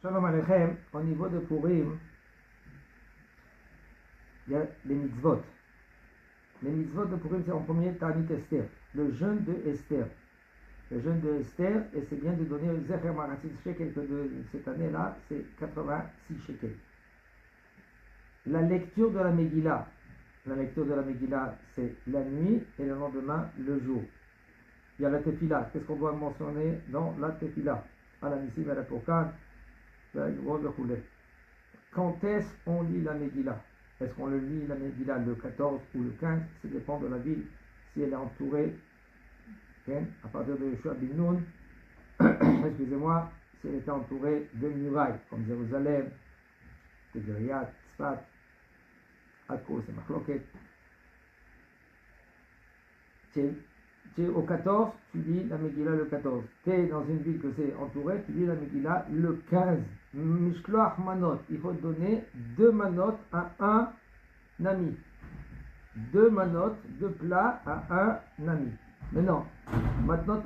Shalom Aleichem, au niveau de Purim, il y a les mitzvot. Les mitzvot de Purim, c'est en premier Tanit Esther, le jeûne de Esther. Le jeûne de Esther, et c'est bien de donner le Zecher Maratzit Shekel, que de cette année-là, c'est 86 shekels. La lecture de la Megillah. La lecture de la Megillah, c'est la nuit, et le lendemain, le jour. Il y a la Tefila. Qu'est-ce qu'on doit mentionner dans la Tefila? À la Nissim, à la Pourkad, quand est-ce qu'on lit la Megillah? Est-ce qu'on le lit la Megillah le 14 ou le 15? Ça dépend de la ville. Si elle est entourée, à partir de Yeshua bin Nun, excusez-moi, si elle était entourée de murailles, comme Jérusalem, Tibériade, Tzfat, Akko, c'est Machloket. Tu es au 14, tu lis la Megillah le 14. Tu es dans une ville que c'est entouré, tu lis la Megillah le 15. Mishloach manot, il faut donner 2 manot à un ami. 2 manot, 2 plats à un ami. Maintenant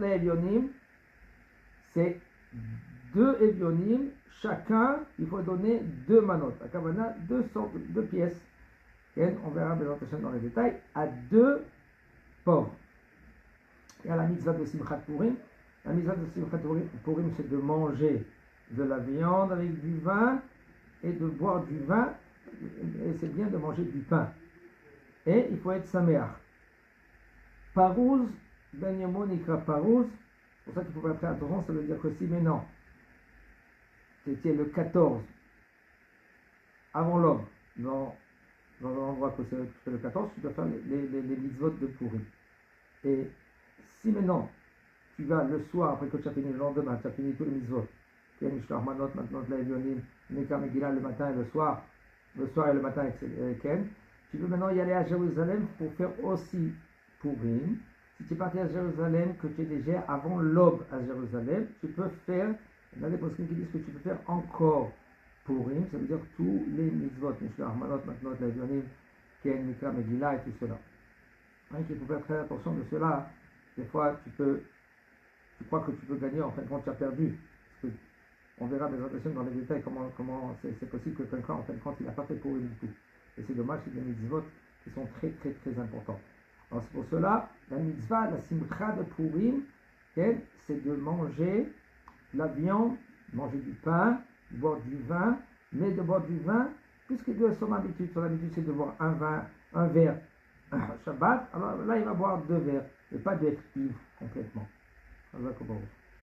la Evionim, c'est 2 Evionim, chacun, il faut donner 2 manot. À Kavana, 2 pièces. Et on verra dans les détails, à 2 pauvres. Il y a la mitzvah de Simchat Purim. La mitzvah de Simchat Purim, c'est de manger de la viande avec du vin et de boire du vin. Et c'est bien de manger du pain. Et il faut être saméach. Parouz, Ben Yomon Ikra Parouz. C'est pour ça qu'il faut faire très attention. Ça veut dire que si maintenant, c'était le 14, avant l'aube, dans un endroit que c'est le 14, tu dois faire les mitzvot de Purim. Et si maintenant, tu vas le soir, après que tu as fini le lendemain, tu as fini tous les mitzvot, tu as Mishloach Manot, maintenant la Evionim, Nekar Megillah le matin et le soir et le matin avec Ken, tu veux maintenant y aller à Jérusalem pour faire aussi Purim. Si tu es parti à Jérusalem, que tu es déjà avant l'aube à Jérusalem, tu peux faire, il y a des postes qui disent que tu peux faire encore Purim, ça veut dire tous les mitzvot, Mishloach Manot, maintenant la Evionim, Ken, Nekar Megillah et tout cela. Donc il faut faire très attention de cela. Des fois, tu crois que tu peux gagner, en fin de compte, tu as perdu. Parce que on verra dans les détails comment c'est possible que quelqu'un, en fin de compte, il n'a pas fait pour eux du tout. Et c'est dommage, c'est des mitzvot qui sont très, très, très importants. Alors c'est pour cela, la mitzvah, la simcha de Purim, c'est de manger la viande, manger du pain, boire du vin, mais de boire du vin, puisque de son habitude c'est de boire un verre Shabbat, alors là il va boire 2 verres, et pas d'être ivre complètement.